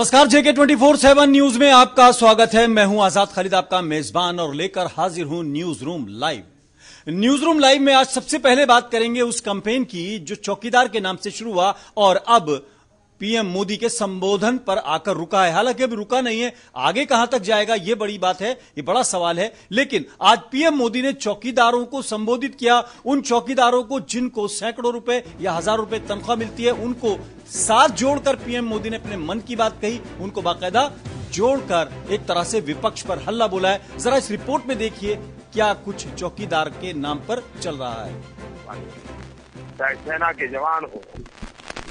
नमस्कार, JK 24/7 news में आपका स्वागत है। मैं हूं आजाद खालिद, आपका मेजबान, और लेकर हाजिर हूं news room live. News room live में आज सबसे पहले बात करेंगे उस कैंपेन की जो चौकीदार के नाम से शुरू हुआ और अब पीएम मोदी के संबोधन पर आकर रुका है। हालांकि अभी रुका नहीं है, आगे कहां तक जाएगा ये बड़ी बात है, ये बड़ा सवाल है। लेकिन आज पीएम मोदी ने चौकीदारों को संबोधित किया, उन चौकीदारों को जिनको सैकड़ों रुपए या हजारों रुपए तनख्वाह मिलती है, उनको साथ जोड़कर पीएम मोदी ने अपने मन की बात कही, उनको बाकायदा जोड़कर एक तरह से विपक्ष पर हल्ला बोला है। जरा इस रिपोर्ट में देखिए क्या कुछ चौकीदार के नाम पर चल रहा है। चाहे सेना के जवान हो,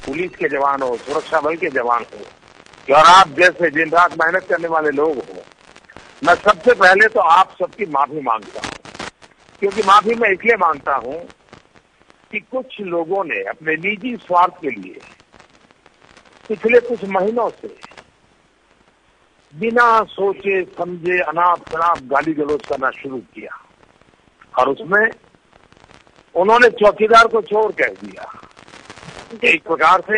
पुलिस के जवान हो, सुरक्षा बल के जवान हो, और आप जैसे दिन रात मेहनत करने वाले लोग हो, मैं सबसे पहले तो आप सबकी माफी मांगता हूँ। क्योंकि माफी मैं इसलिए मांगता हूँ कि कुछ लोगों ने अपने निजी स्वार्थ के लिए पिछले कुछ महीनों से बिना सोचे समझे अनाप शनाप गाली गलौज करना शुरू किया, और उसमें उन्होंने चौकीदार को चोर कह दिया। एक प्रकार से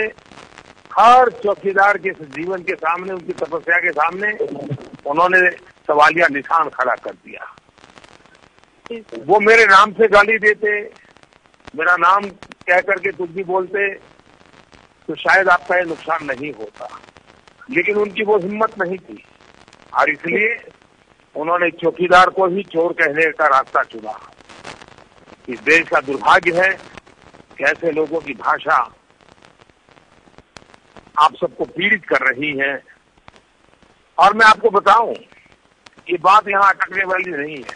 हर चौकीदार के जीवन के सामने, उनकी तपस्या के सामने उन्होंने सवालिया निशान खड़ा कर दिया। वो मेरे नाम से गाली देते, मेरा नाम कह करके कुछ भी बोलते तो शायद आपका ये नुकसान नहीं होता, लेकिन उनकी वो हिम्मत नहीं थी, और इसलिए उन्होंने चौकीदार को ही चोर कहने का रास्ता चुना। इस देश का दुर्भाग्य है कि ऐसे लोगों की भाषा आप सबको पीड़ित कर रही है। और मैं आपको बताऊं, ये बात यहाँ अटकने वाली नहीं है।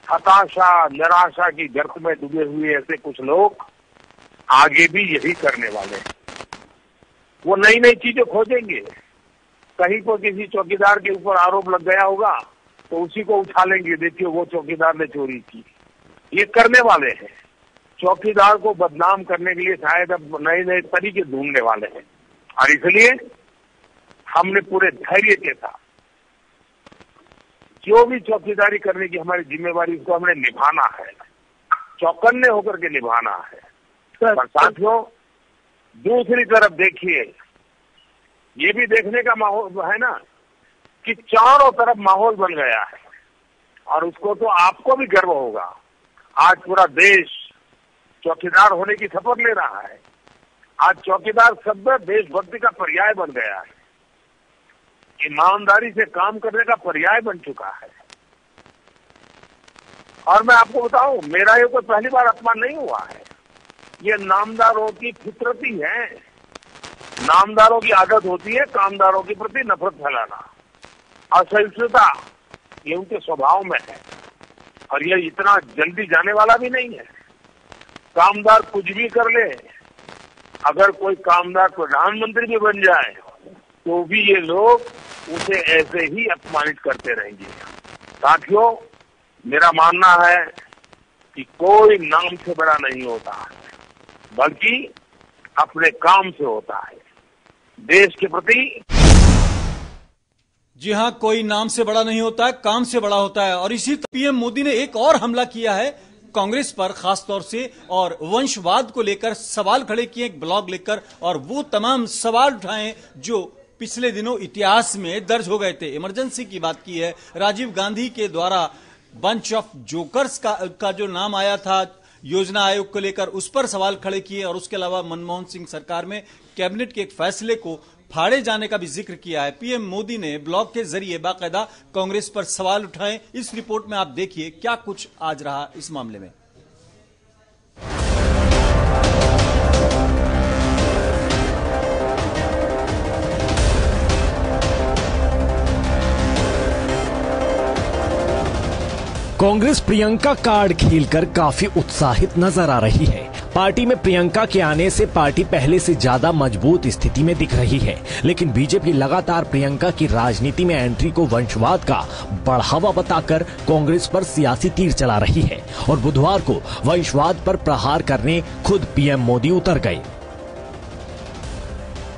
हताशा, निराशा की गर्त में डूबे हुए ऐसे कुछ लोग आगे भी यही करने वाले हैं। वो नई नई चीजें खोजेंगे। कहीं को किसी चौकीदार के ऊपर आरोप लग गया होगा तो उसी को उठा लेंगे, देखिए वो चौकीदार ने चोरी की। ये करने वाले हैं। चौकीदार को बदनाम करने के लिए शायद अब नए नए तरीके ढूंढने वाले हैं, और इसलिए हमने पूरे धैर्य के साथ जो भी चौकीदारी करने की हमारी जिम्मेवारी, उसको हमने निभाना है, चौकन्ने होकर के निभाना है। पर साथियों, दूसरी तरफ देखिए, ये भी देखने का माहौल है ना कि चारों तरफ माहौल बन गया है, और उसको तो आपको भी गर्व होगा। आज पूरा देश चौकीदार होने की शपथ ले रहा है। आज चौकीदार शब्द देशभक्ति का पर्याय बन गया है, ईमानदारी से काम करने का पर्याय बन चुका है। और मैं आपको बताऊं, मेरा ये कोई पहली बार अपमान नहीं हुआ है। ये नामदारों की फितरती है, नामदारों की आदत होती है कामदारों के प्रति नफरत फैलाना, असहिष्णुता, ये उनके स्वभाव में है, और ये इतना जल्दी जाने वाला भी नहीं है। कामदार कुछ भी कर ले, अगर कोई कामदार प्रधानमंत्री भी बन जाए तो भी ये लोग उसे ऐसे ही अपमानित करते रहेंगे। साथियों, मेरा मानना है कि कोई नाम से बड़ा नहीं होता है, बल्कि अपने काम से होता है, देश के प्रति। जी हां, कोई नाम से बड़ा नहीं होता है, काम से बड़ा होता है। और इसी पीएम मोदी ने एक और हमला किया है कांग्रेस पर खासतौर से, और वंशवाद को लेकर सवाल खड़े किए एक ब्लॉग लिखकर, और वो तमाम सवाल उठाए जो पिछले दिनों इतिहास में दर्ज हो गए थे। इमरजेंसी की बात की है, राजीव गांधी के द्वारा बंच ऑफ जोकर्स का जो नाम आया था योजना आयोग को लेकर, उस पर सवाल खड़े किए, और उसके अलावा मनमोहन सिंह सरकार में कैबिनेट के एक फैसले को फाड़े जाने का भी जिक्र किया है। पीएम मोदी ने ब्लॉग के जरिए बाकायदा कांग्रेस पर सवाल उठाए। इस रिपोर्ट में आप देखिए क्या कुछ आज रहा इस मामले में। कांग्रेस प्रियंका कार्ड खेलकर काफी उत्साहित नजर आ रही है। पार्टी में प्रियंका के आने से पार्टी पहले से ज्यादा मजबूत स्थिति में दिख रही है, लेकिन बीजेपी लगातार प्रियंका की राजनीति में एंट्री को वंशवाद का बढ़ावा बताकर कांग्रेस पर सियासी तीर चला रही है, और बुधवार को वंशवाद पर प्रहार करने खुद पीएम मोदी उतर गए।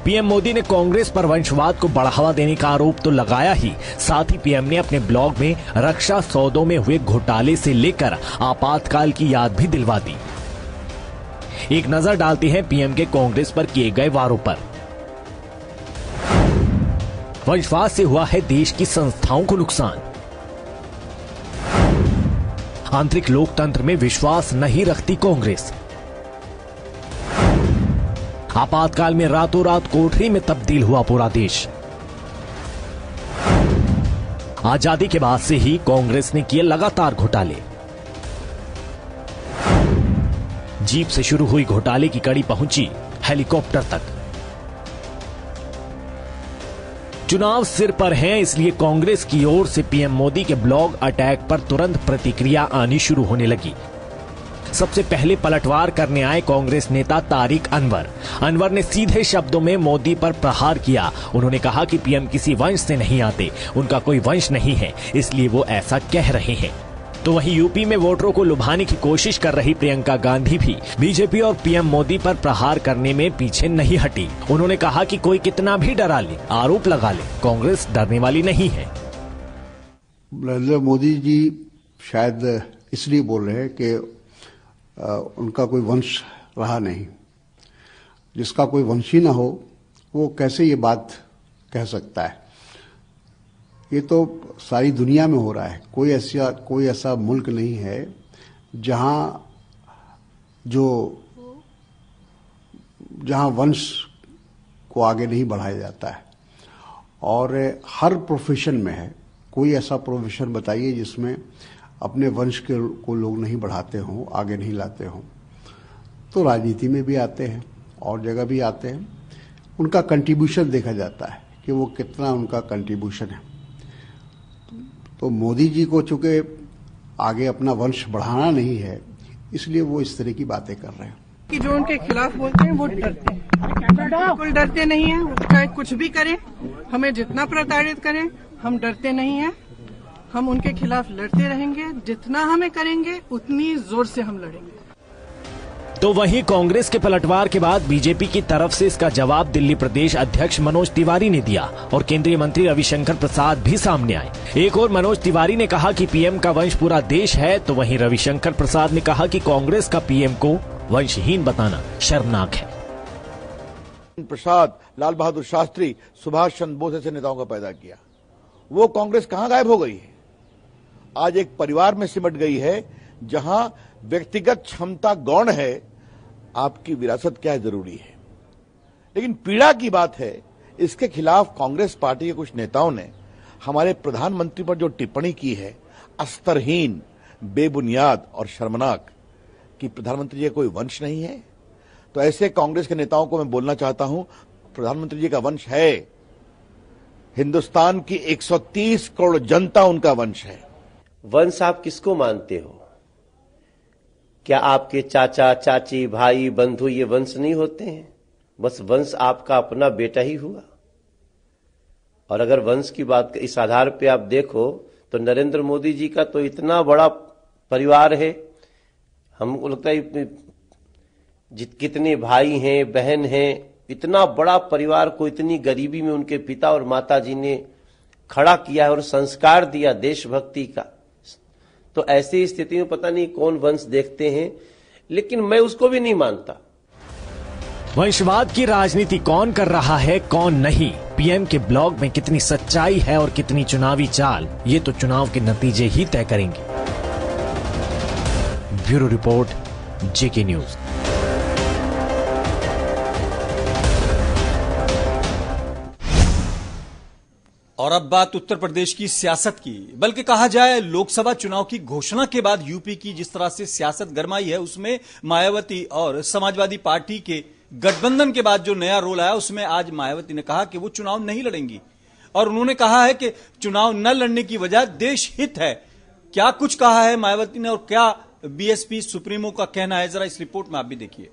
पीएम मोदी ने कांग्रेस पर वंशवाद को बढ़ावा देने का आरोप तो लगाया ही, साथ ही पीएम ने अपने ब्लॉग में रक्षा सौदों में हुए घोटाले से लेकर आपातकाल की याद भी दिलवा दी। एक नजर डालते हैं पीएम के कांग्रेस पर किए गए वारों पर। वंशवाद से हुआ है देश की संस्थाओं को नुकसान। आंतरिक लोकतंत्र में विश्वास नहीं रखती कांग्रेस। आपातकाल में रातों रात कोठरी में तब्दील हुआ पूरा देश। आजादी के बाद से ही कांग्रेस ने किए लगातार घोटाले। जीप से शुरू हुई घोटाले की कड़ी पहुंची हेलीकॉप्टर तक। चुनाव सिर पर हैं, इसलिए कांग्रेस की ओर से पीएम मोदी के ब्लॉग अटैक पर तुरंत प्रतिक्रिया आनी शुरू होने लगी। सबसे पहले पलटवार करने आए कांग्रेस नेता तारिक अनवर ने सीधे शब्दों में मोदी पर प्रहार किया। उन्होंने कहा कि पीएम किसी वंश से नहीं आते, उनका कोई वंश नहीं है, इसलिए वो ऐसा कह रहे हैं। तो वहीं यूपी में वोटरों को लुभाने की कोशिश कर रही प्रियंका गांधी भी बीजेपी और पीएम मोदी पर प्रहार करने में पीछे नहीं हटी। उन्होंने कहा कि कोई कितना भी डरा ले, आरोप लगा ले, कांग्रेस डरने वाली नहीं है। नरेंद्र मोदी जी शायद इसलिए बोल रहे हैं कि उनका कोई वंश रहा नहीं। जिसका कोई वंश ही ना हो वो कैसे ये बात कह सकता है? ये तो सारी दुनिया में हो रहा है। कोई ऐसा मुल्क नहीं है जहां वंश को आगे नहीं बढ़ाया जाता है। और हर प्रोफेशन में है। कोई ऐसा प्रोफेशन बताइए जिसमें अपने वंश को लोग नहीं बढ़ाते हों, आगे नहीं लाते हों। तो राजनीति में भी आते हैं और जगह भी आते हैं। उनका कंट्रीब्यूशन देखा जाता है कि वो कितना उनका कंट्रीब्यूशन है। तो मोदी जी को चूंकि आगे अपना वंश बढ़ाना नहीं है, इसलिए वो इस तरह की बातें कर रहे हैं कि जो उनके खिलाफ बोलते हैं वो डरते हैं। बिल्कुल डरते नहीं हैं, चाहे कुछ भी करें, हमें जितना प्रताड़ित करें, हम डरते नहीं हैं। हम उनके खिलाफ लड़ते रहेंगे। जितना हमें करेंगे उतनी जोर से हम लड़ेंगे। तो वहीं कांग्रेस के पलटवार के बाद बीजेपी की तरफ से इसका जवाब दिल्ली प्रदेश अध्यक्ष मनोज तिवारी ने दिया और केंद्रीय मंत्री रविशंकर प्रसाद भी सामने आए। एक और मनोज तिवारी ने कहा कि पीएम का वंश पूरा देश है, तो वहीं रविशंकर प्रसाद ने कहा कि कांग्रेस का पीएम को वंशहीन बताना शर्मनाक है। प्रसाद, लाल बहादुर शास्त्री, सुभाष चंद्र बोस ऐसे नेताओं को पैदा किया। वो कांग्रेस कहां गायब हो गई है? आज एक परिवार में सिमट गई है जहां व्यक्तिगत क्षमता गौण है, आपकी विरासत क्या जरूरी है। लेकिन पीड़ा की बात है, इसके खिलाफ कांग्रेस पार्टी के कुछ नेताओं ने हमारे प्रधानमंत्री पर जो टिप्पणी की है, अस्तरहीन, बेबुनियाद और शर्मनाक, कि प्रधानमंत्री जी कोई वंश नहीं है। तो ऐसे कांग्रेस के नेताओं को मैं बोलना चाहता हूं, प्रधानमंत्री जी का वंश है। हिंदुस्तान की 130 करोड़ जनता उनका वंश है। वंश आप किसको मानते हो? क्या आपके चाचा, चाची, भाई, बंधु ये वंश नहीं होते हैं? बस वंश आपका अपना बेटा ही हुआ। और अगर वंश की बात इस आधार पे आप देखो तो नरेंद्र मोदी जी का तो इतना बड़ा परिवार है। हमको लगता है कितने भाई हैं, बहन हैं, इतना बड़ा परिवार को इतनी गरीबी में उनके पिता और माता जी ने खड़ा किया है और संस्कार दिया देशभक्ति का। तो ऐसी स्थिति में पता नहीं कौन वंश देखते हैं, लेकिन मैं उसको भी नहीं मानता। वंशवाद की राजनीति कौन कर रहा है, कौन नहीं, पीएम के ब्लॉग में कितनी सच्चाई है और कितनी चुनावी चाल, ये तो चुनाव के नतीजे ही तय करेंगे। ब्यूरो रिपोर्ट, जेके न्यूज। और अब बात उत्तर प्रदेश की सियासत की, बल्कि कहा जाए लोकसभा चुनाव की घोषणा के बाद यूपी की जिस तरह से सियासत गरमाई है, उसमें मायावती और समाजवादी पार्टी के गठबंधन के बाद जो नया रोल आया, उसमें आज मायावती ने कहा कि वो चुनाव नहीं लड़ेंगी और उन्होंने कहा है कि चुनाव न लड़ने की वजह देश हित है। क्या कुछ कहा है मायावती ने और क्या बीएसपी सुप्रीमो का कहना है, जरा इस रिपोर्ट में आप भी देखिए।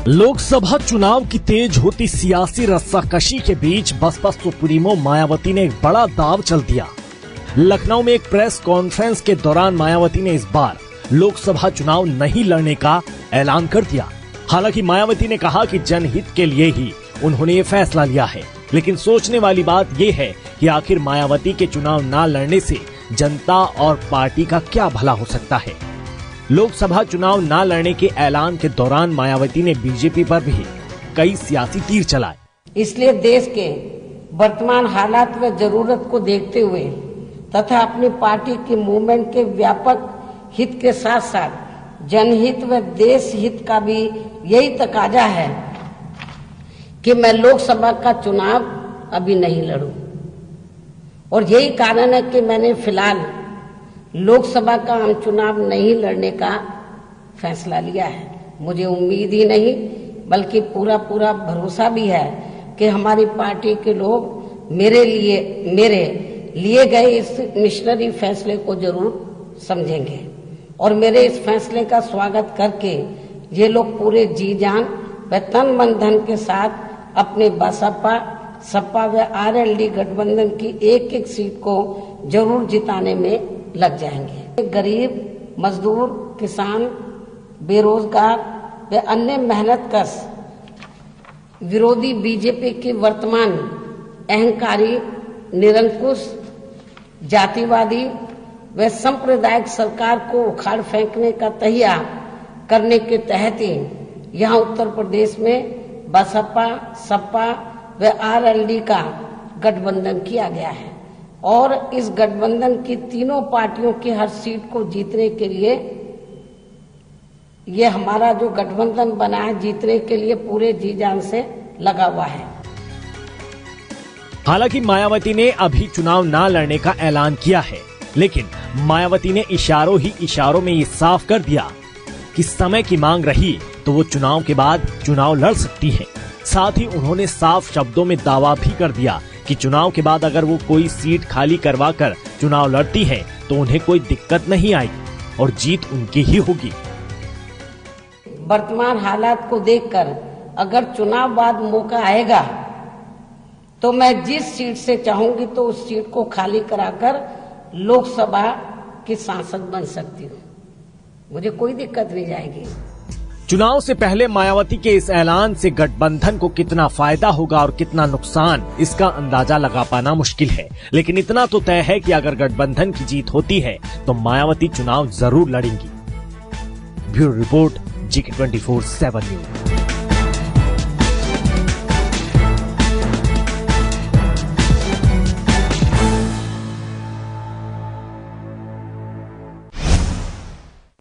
लोकसभा चुनाव की तेज होती सियासी रस्साकशी के बीच बसपा सुप्रीमो मायावती ने एक बड़ा दांव चल दिया। लखनऊ में एक प्रेस कॉन्फ्रेंस के दौरान मायावती ने इस बार लोकसभा चुनाव नहीं लड़ने का ऐलान कर दिया। हालांकि मायावती ने कहा कि जनहित के लिए ही उन्होंने ये फैसला लिया है, लेकिन सोचने वाली बात यह है कि आखिर मायावती के चुनाव न लड़ने से जनता और पार्टी का क्या भला हो सकता है। लोकसभा चुनाव न लड़ने के ऐलान के दौरान मायावती ने बीजेपी पर भी कई सियासी तीर चलाए। इसलिए देश के वर्तमान हालात व जरूरत को देखते हुए तथा अपनी पार्टी की मूवमेंट के व्यापक हित के साथ साथ जनहित व देश हित का भी यही तकाजा है कि मैं लोकसभा का चुनाव अभी नहीं लड़ूं। और यही कारण है कि मैंने फिलहाल लोकसभा का आम चुनाव नहीं लड़ने का फैसला लिया है। मुझे उम्मीद ही नहीं बल्कि पूरा भरोसा भी है कि हमारी पार्टी के लोग मेरे लिए गए इस मिशनरी फैसले को जरूर समझेंगे और मेरे इस फैसले का स्वागत करके ये लोग पूरे जी जान व तन मन धन के साथ अपने बसपा सपा व आरएलडी गठबंधन की एक एक सीट को जरूर जिताने में लग जाएंगे। गरीब, मजदूर, किसान, बेरोजगार व अन्य मेहनतकश विरोधी बीजेपी की वर्तमान अहंकारी, निरंकुश, जातिवादी व सांप्रदायिक सरकार को उखाड़ फेंकने का तहिया करने के तहत ही यहाँ उत्तर प्रदेश में बसपा, सपा व आरएलडी का गठबंधन किया गया है और इस गठबंधन की तीनों पार्टियों की हर सीट को जीतने के लिए ये हमारा जो गठबंधन बना है जीतने के लिए पूरे जी जान से लगा हुआ है। हालांकि मायावती ने अभी चुनाव न लड़ने का ऐलान किया है, लेकिन मायावती ने इशारों में ये साफ कर दिया कि समय की मांग रही तो वो चुनाव के बाद चुनाव लड़ सकती है। साथ ही उन्होंने साफ शब्दों में दावा भी कर दिया कि चुनाव के बाद अगर वो कोई सीट खाली करवा कर चुनाव लड़ती है तो उन्हें कोई दिक्कत नहीं आएगी और जीत उनकी ही होगी। वर्तमान हालात को देखकर अगर चुनाव बाद मौका आएगा तो मैं जिस सीट से चाहूंगी तो उस सीट को खाली कराकर लोकसभा की सांसद बन सकती हूँ। मुझे कोई दिक्कत नहीं जाएगी। चुनाव से पहले मायावती के इस ऐलान से गठबंधन को कितना फायदा होगा और कितना नुकसान, इसका अंदाजा लगा पाना मुश्किल है। लेकिन इतना तो तय है कि अगर गठबंधन की जीत होती है तो मायावती चुनाव जरूर लड़ेंगी। Bureau report, GK24/7 news.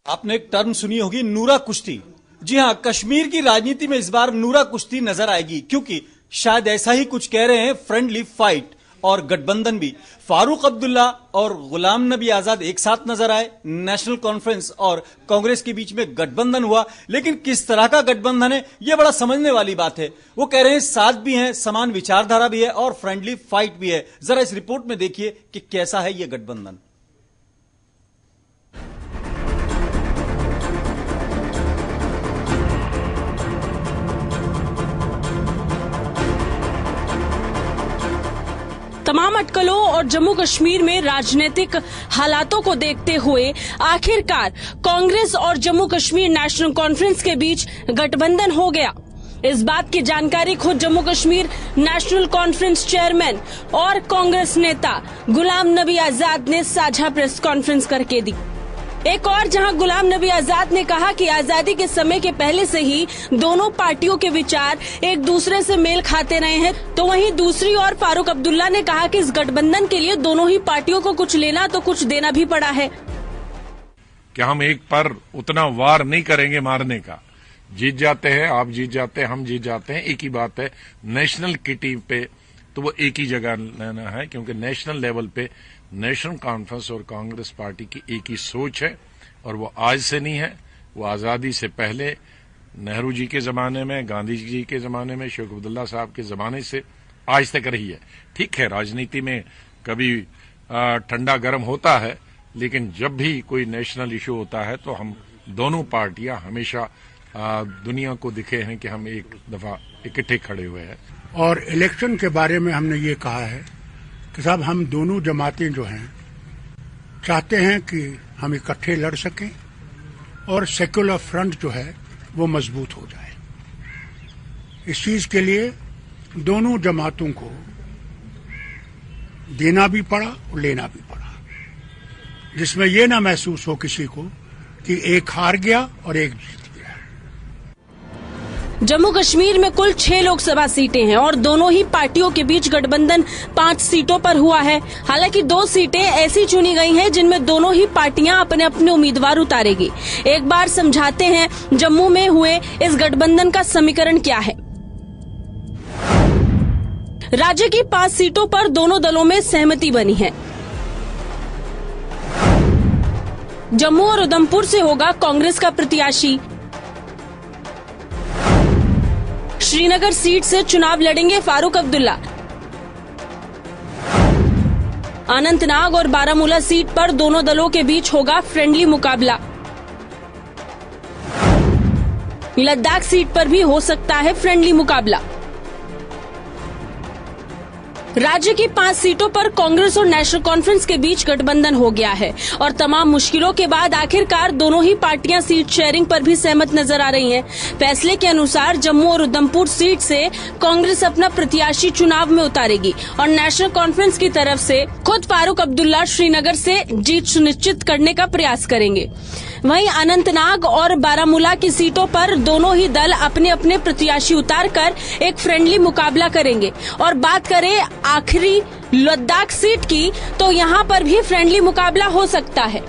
आपने एक टर्म सुनी होगी, नूरा कुश्ती। जी हां, कश्मीर की राजनीति में इस बार नूरा कुश्ती नजर आएगी, क्योंकि शायद ऐसा ही कुछ कह रहे हैं फ्रेंडली फाइट और गठबंधन भी। फारूक अब्दुल्ला और गुलाम नबी आजाद एक साथ नजर आए। नेशनल कॉन्फ्रेंस और कांग्रेस के बीच में गठबंधन हुआ, लेकिन किस तरह का गठबंधन है यह बड़ा समझने वाली बात है। वो कह रहे हैं साथ भी हैं, समान विचारधारा भी है और फ्रेंडली फाइट भी है। जरा इस रिपोर्ट में देखिए कि कैसा है यह गठबंधन। तमाम अटकलों और जम्मू कश्मीर में राजनीतिक हालातों को देखते हुए आखिरकार कांग्रेस और जम्मू कश्मीर नेशनल कॉन्फ्रेंस के बीच गठबंधन हो गया। इस बात की जानकारी खुद Jammu Kashmir national conference chairman और कांग्रेस नेता गुलाम नबी आजाद ने साझा प्रेस कॉन्फ्रेंस करके दी। एक और जहां गुलाम नबी आजाद ने कहा कि आजादी के समय के पहले से ही दोनों पार्टियों के विचार एक दूसरे से मेल खाते रहे हैं, तो वहीं दूसरी ओर फारूक अब्दुल्ला ने कहा कि इस गठबंधन के लिए दोनों ही पार्टियों को कुछ लेना तो कुछ देना भी पड़ा है। कि हम एक पर उतना वार नहीं करेंगे मारने का। जीत जाते हैं, आप जीत जाते हैं, हम जीत जाते हैं, एक ही बात है। नेशनल किटी पे तो वो एक ही जगह लेना है, क्योंकि नेशनल लेवल पे नेशनल कॉन्फ्रेंस और कांग्रेस पार्टी की एक ही सोच है और वो आज से नहीं है, वो आजादी से पहले नेहरू जी के जमाने में, गांधी जी के जमाने में, शेख अब्दुल्ला साहब के जमाने से आज तक रही है। ठीक है, राजनीति में कभी ठंडा गर्म होता है, लेकिन जब भी कोई नेशनल इशू होता है तो हम दोनों पार्टियां हमेशा दुनिया को दिखे हैं कि हम एक दफा इकट्ठे खड़े हुए हैं। और इलेक्शन के बारे में हमने ये कहा है कि साहब हम दोनों जमातें जो हैं चाहते हैं कि हम इकट्ठे लड़ सकें और सेक्युलर फ्रंट जो है वो मजबूत हो जाए। इस चीज के लिए दोनों जमातों को देना भी पड़ा और लेना भी पड़ा। जिसमें ये ना महसूस हो किसी को कि एक हार गया और एक जीत गया। जम्मू कश्मीर में कुल 6 लोकसभा सीटें हैं और दोनों ही पार्टियों के बीच गठबंधन 5 सीटों पर हुआ है। हालांकि 2 सीटें ऐसी चुनी गई हैं जिनमें दोनों ही पार्टियां अपने अपने उम्मीदवार उतारेगी। एक बार समझाते हैं जम्मू में हुए इस गठबंधन का समीकरण क्या है। राज्य की 5 सीटों पर दोनों दलों में सहमति बनी है। जम्मू और उधमपुर से होगा कांग्रेस का प्रत्याशी। श्रीनगर सीट से चुनाव लड़ेंगे फारूक अब्दुल्ला। अनंतनाग और बारामूला सीट पर दोनों दलों के बीच होगा फ्रेंडली मुकाबला। लद्दाख सीट पर भी हो सकता है फ्रेंडली मुकाबला। राज्य की 5 सीटों पर कांग्रेस और नेशनल कॉन्फ्रेंस के बीच गठबंधन हो गया है और तमाम मुश्किलों के बाद आखिरकार दोनों ही पार्टियां सीट शेयरिंग पर भी सहमत नजर आ रही हैं। फैसले के अनुसार जम्मू और उधमपुर सीट से कांग्रेस अपना प्रत्याशी चुनाव में उतारेगी और नेशनल कॉन्फ्रेंस की तरफ से खुद फारूक अब्दुल्ला श्रीनगर से जीत सुनिश्चित करने का प्रयास करेंगे। वहीं अनंतनाग और बारामूला की सीटों पर दोनों ही दल अपने अपने प्रत्याशी उतारकर एक फ्रेंडली मुकाबला करेंगे। और बात करें आखिरी लद्दाख सीट की तो यहां पर भी फ्रेंडली मुकाबला हो सकता है।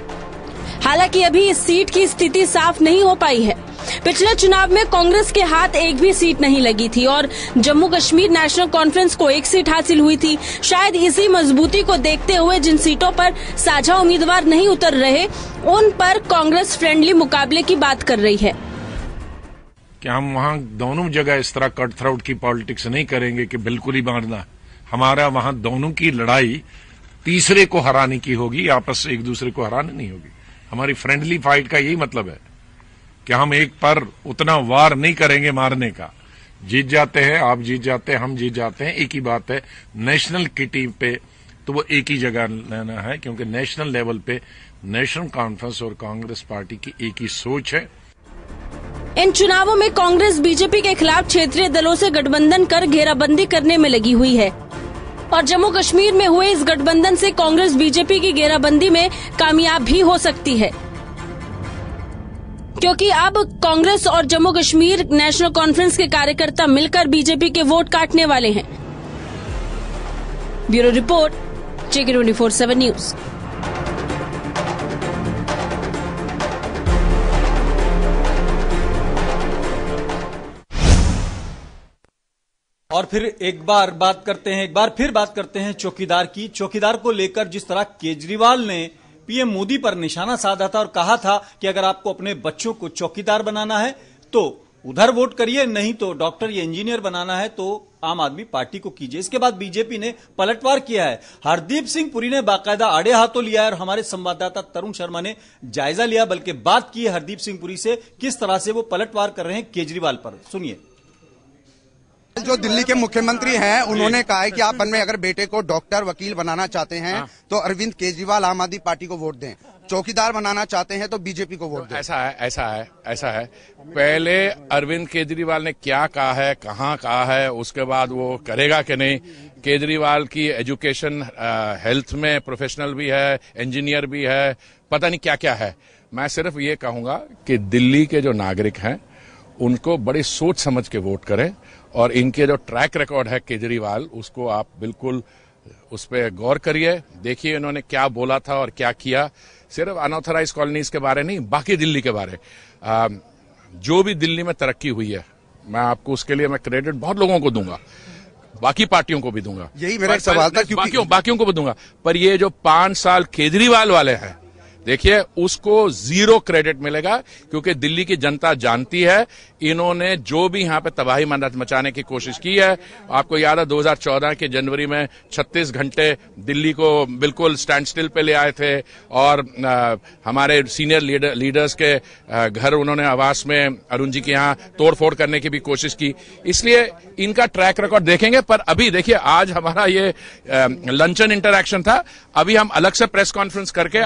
हालांकि अभी इस सीट की स्थिति साफ नहीं हो पाई है। पिछले चुनाव में कांग्रेस के हाथ एक भी सीट नहीं लगी थी और जम्मू कश्मीर नेशनल कॉन्फ्रेंस को 1 सीट हासिल हुई थी। शायद इसी मजबूती को देखते हुए जिन सीटों पर साझा उम्मीदवार नहीं उतर रहे उन पर कांग्रेस फ्रेंडली मुकाबले की बात कर रही है। क्या हम वहां दोनों जगह इस तरह कट थ्रोट की पॉलिटिक्स नहीं करेंगे कि बिल्कुल ही मारना। हमारा वहां दोनों की लड़ाई तीसरे को हराने की होगी, आपस एक दूसरे को हराने नहीं होगी। हमारी फ्रेंडली फाइट का यही मतलब है कि हम एक पर उतना वार नहीं करेंगे मारने का। जीत जाते हैं, आप जीत जाते हैं, हम जीत जाते हैं, एक ही बात है। नेशनल किटी पे तो वो एक ही जगह लेना है क्योंकि नेशनल लेवल पे नेशनल कॉन्फ्रेंस और कांग्रेस पार्टी की एक ही सोच है। इन चुनावों में कांग्रेस बीजेपी के खिलाफ क्षेत्रीय दलों से गठबंधन कर घेराबंदी करने में लगी हुई है और जम्मू कश्मीर में हुए इस गठबंधन से कांग्रेस बीजेपी की घेराबंदी में कामयाब भी हो सकती है क्योंकि अब कांग्रेस और जम्मू कश्मीर नेशनल कॉन्फ्रेंस के कार्यकर्ता मिलकर बीजेपी के वोट काटने वाले हैं। Bureau report, JK 24/7 news. और फिर एक बार फिर बात करते हैं चौकीदार की। चौकीदार को लेकर जिस तरह केजरीवाल ने पीएम मोदी पर निशाना साधा था और कहा था कि अगर आपको अपने बच्चों को चौकीदार बनाना है तो उधर वोट करिए, नहीं तो डॉक्टर या इंजीनियर बनाना है तो आम आदमी पार्टी को कीजिए। इसके बाद बीजेपी ने पलटवार किया है। हरदीप सिंह पुरी ने बाकायदा आड़े हाथों लिया है और हमारे संवाददाता तरुण शर्मा ने जायजा लिया, बल्कि बात की है हरदीप सिंह पुरी से किस तरह से वो पलटवार कर रहे हैं केजरीवाल पर। सुनिए। जो दिल्ली के मुख्यमंत्री हैं उन्होंने कहा है कि आप अपने अगर बेटे को डॉक्टर वकील बनाना चाहते हैं तो अरविंद केजरीवाल आम आदमी पार्टी को वोट दें, चौकीदार बनाना चाहते हैं तो बीजेपी को वोट दें। ऐसा है। पहले अरविंद केजरीवाल ने क्या कहा है, कहाँ कहा है, उसके बाद वो करेगा कि नहीं। केजरीवाल की एजुकेशन हेल्थ में प्रोफेशनल भी है, इंजीनियर भी है, पता नहीं क्या क्या है। मैं सिर्फ ये कहूंगा कि दिल्ली के जो नागरिक हैं उनको बड़ी सोच समझ के वोट करें और इनके जो ट्रैक रिकॉर्ड है केजरीवाल उसको आप बिल्कुल उस पर गौर करिए। देखिए इन्होंने क्या बोला था और क्या किया। सिर्फ अनऑथराइज कॉलोनीज के बारे नहीं, बाकी दिल्ली के बारे जो भी दिल्ली में तरक्की हुई है मैं आपको उसके लिए मैं क्रेडिट बहुत लोगों को दूंगा, बाकी पार्टियों को भी दूंगा। यही मेरा सवाल था क्योंकि बाकियों को भी दूंगा। पर ये जो 5 साल केजरीवाल वाले हैं देखिए उसको 0 क्रेडिट मिलेगा क्योंकि दिल्ली की जनता जानती है इन्होंने जो भी यहां पे तबाही मचाने की कोशिश की है। आपको याद है 2014 के जनवरी में 36 घंटे दिल्ली को बिल्कुल स्टैंड स्टिल पे ले आए थे और हमारे सीनियर लीडर्स के घर उन्होंने आवास में अरुण जी के यहां तोड़फोड़ करने की भी कोशिश की। इसलिए इनका ट्रैक रिकॉर्ड देखेंगे। पर अभी देखिए आज हमारा ये लंचन इंटरैक्शन था, अभी हम अलग से प्रेस कॉन्फ्रेंस करके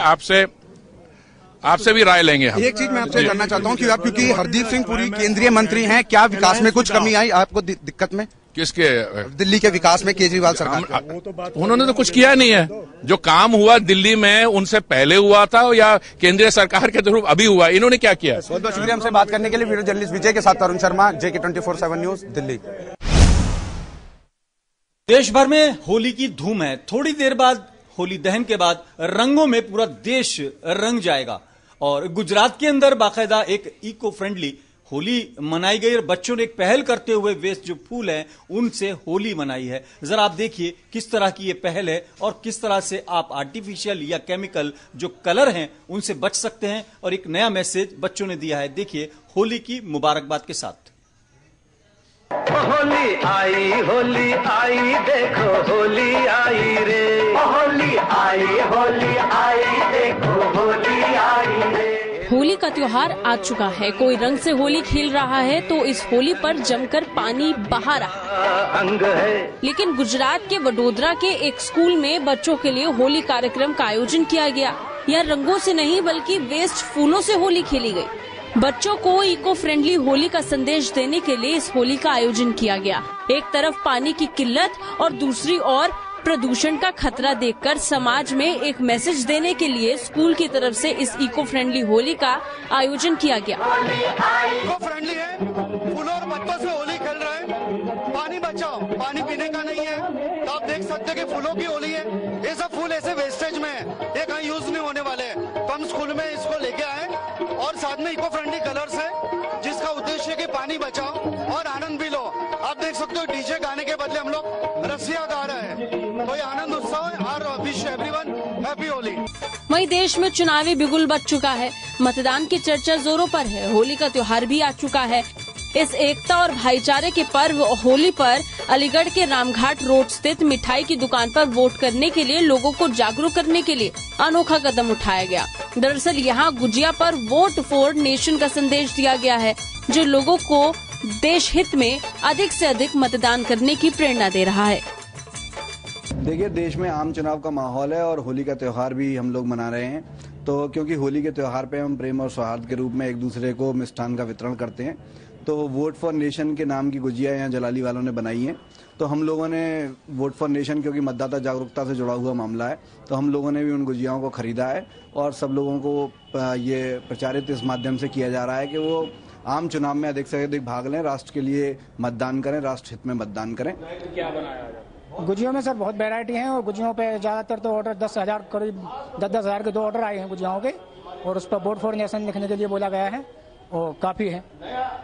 आपसे भी राय लेंगे। हम एक चीज मैं आपसे जानना चाहता हूं कि आप क्योंकि हरदीप सिंह पुरी केंद्रीय मंत्री हैं, क्या विकास में कुछ कमी आई आपको दिक्कत में? किसके? दिल्ली के विकास में केजरीवाल सरकार। उन्होंने तो कुछ किया नहीं है। जो काम हुआ दिल्ली में उनसे पहले हुआ था या केंद्रीय सरकार के थ्रू अभी हुआ, इन्होंने क्या किया? बहुत बहुत शुक्रिया हमसे बात करने के लिए। वीडियो जर्नलिस्ट विजय के साथ तरुण शर्मा, JK 24/7 न्यूज, दिल्ली। देश भर में होली की धूम है। थोड़ी देर बाद होली दहन के बाद रंगों में पूरा देश रंग जाएगा और गुजरात के अंदर बाकायदा एक इको फ्रेंडली होली मनाई गई और बच्चों ने एक पहल करते हुए वेस्ट जो फूल हैं उनसे होली मनाई है। जरा आप देखिए किस तरह की ये पहल है और किस तरह से आप आर्टिफिशियल या केमिकल जो कलर हैं उनसे बच सकते हैं और एक नया मैसेज बच्चों ने दिया है। देखिए होली की मुबारकबाद के साथ। होली आई देखो होली आई रे, होली आई देखो होली आई रे। होली का त्योहार आ चुका है। कोई रंग से होली खेल रहा है तो इस होली पर जमकर पानी बहा रहा है। लेकिन गुजरात के वडोदरा के एक स्कूल में बच्चों के लिए होली कार्यक्रम का आयोजन किया गया। यहाँ रंगों से नहीं बल्कि वेस्ट फूलों से होली खेली गई। बच्चों को इको फ्रेंडली होली का संदेश देने के लिए इस होली का आयोजन किया गया। एक तरफ पानी की किल्लत और दूसरी ओर प्रदूषण का खतरा देखकर समाज में एक मैसेज देने के लिए स्कूल की तरफ से इस इको फ्रेंडली होली का आयोजन किया गया। इको फ्रेंडली है, फूलों और पत्तों से होली खेल रहे हैं। पानी बचाओ, पानी पीने का नहीं है। तो आप देख सकते हैं कि फूलों की होली है। ये सब फूल ऐसे वेस्टेज में है, ये कहीं यूज नहीं होने वाले हैं। तो हम स्कूल में इसको लेके आए और साथ में इको फ्रेंडली कलर्स है जिसका उद्देश्य है कि पानी बचाओ और आनंद भी लो। आप देख सकते हो डीजे गाने के बदले हम लोग रस्सियां गा रहे हैं। तो ये आनंद उत्सव है और विश एवरीवन हैप्पी होली। वहीं देश में चुनावी बिगुल बज चुका है। मतदान की चर्चा जोरों पर है। होली का त्योहार भी आ चुका है। इस एकता और भाईचारे के पर्व होली पर अलीगढ़ के रामघाट रोड स्थित मिठाई की दुकान पर वोट करने के लिए लोगों को जागरूक करने के लिए अनोखा कदम उठाया गया। दरअसल यहाँ गुजिया पर वोट फॉर नेशन का संदेश दिया गया है जो लोगों को देश हित में अधिक से अधिक मतदान करने की प्रेरणा दे रहा है। देखिए, देश में आम चुनाव का माहौल है और होली का त्योहार भी हम लोग मना रहे हैं। तो क्योंकि होली के त्योहार पे हम प्रेम और सौहार्द के रूप में एक दूसरे को मिष्ठान का वितरण करते हैं, तो वोट फॉर नेशन के नाम की गुजिया यहाँ जलाली वालों ने बनाई है। तो हम लोगों ने वोट फॉर नेशन, क्योंकि मतदाता जागरूकता से जुड़ा हुआ मामला है, तो हम लोगों ने भी उन गुजियाओं को खरीदा है और सब लोगों को ये प्रचारित इस माध्यम से किया जा रहा है कि वो आम चुनाव में अधिक से अधिक भाग लें, राष्ट्र के लिए मतदान करें, राष्ट्र हित में मतदान करें। क्या बनाया गुजियों में सर बहुत वैरायटी है और गुजियों पे ज्यादातर तो ऑर्डर 10,000 करीब 10,000 के 2 ऑर्डर आए हैं गुजियाओं के और उस पर वोट फॉर नेशन लिखने के लिए बोला गया है और काफी है।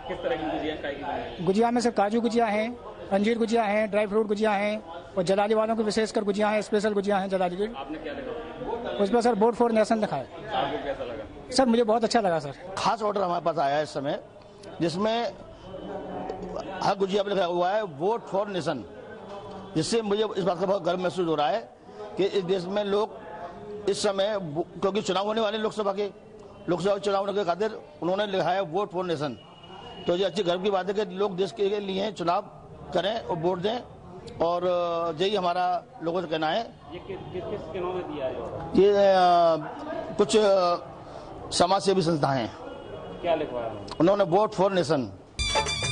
किस तरह की गुजिया? गुजिया में से काजू गुजिया है, अंजीर गुजिया है, ड्राई फ्रूट गुजिया है और जलाली वालों की विशेषकर गुजिया है, स्पेशल गुजिया है जलाली की। आपने क्या लिखा? उस पर सर वोट फॉर नेशन लिखा है। आपको कैसा लगा? सर मुझे बहुत अच्छा लगा सर। खास ऑर्डर हमारे पास आया है इस समय जिसमें हर गुजिया पर लिखा हुआ है वोट फॉर नेशन, जिससे मुझे इस बात का बहुत गर्व महसूस हो रहा है कि इस देश में लोग इस समय, क्योंकि चुनाव होने वाले लोकसभा चुनाव होने के खातिर उन्होंने लिखा है वोट फॉर नेशन। तो ये अच्छी गर्व की बात है कि लोग देश के लिए चुनाव करें और वोट दें और यही हमारा लोगों से कहना है। ये किस नाम में दिया है? ये कुछ समाज सेवी संस्थाएं हैं। क्या लिखवाया उन्होंने? Vote for nation.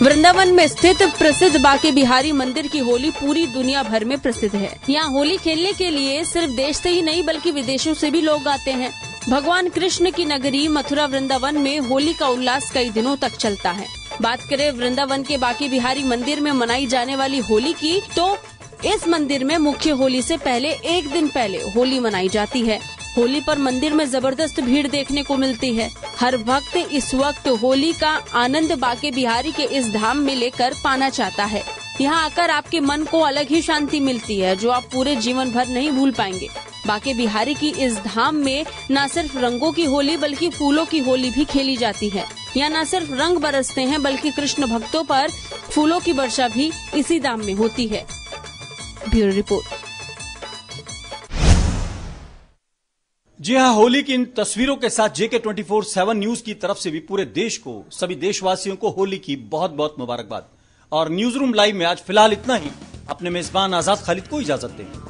वृंदावन में स्थित प्रसिद्ध बांके बिहारी मंदिर की होली पूरी दुनिया भर में प्रसिद्ध है। यहाँ होली खेलने के लिए सिर्फ देश से ही नहीं बल्कि विदेशों से भी लोग आते हैं। भगवान कृष्ण की नगरी मथुरा वृंदावन में होली का उल्लास कई दिनों तक चलता है। बात करें वृंदावन के बांके बिहारी मंदिर में मनाई जाने वाली होली की, तो इस मंदिर में मुख्य होली से पहले एक दिन पहले होली मनाई जाती है। होली पर मंदिर में जबरदस्त भीड़ देखने को मिलती है। हर भक्त इस वक्त होली का आनंद बांके बिहारी के इस धाम में लेकर पाना चाहता है। यहाँ आकर आपके मन को अलग ही शांति मिलती है जो आप पूरे जीवन भर नहीं भूल पाएंगे। बांके बिहारी की इस धाम में न सिर्फ रंगों की होली बल्कि फूलों की होली भी खेली जाती है। यहाँ न सिर्फ रंग बरसते हैं बल्कि कृष्ण भक्तों पर फूलों की वर्षा भी इसी धाम में होती है। Bureau report. जी हाँ, होली की इन तस्वीरों के साथ JK 24/7 न्यूज की तरफ से भी पूरे देश को, सभी देशवासियों को होली की बहुत बहुत मुबारकबाद। और न्यूज रूम लाइव में आज फिलहाल इतना ही। अपने मेजबान आजाद खालिद को इजाजत दें।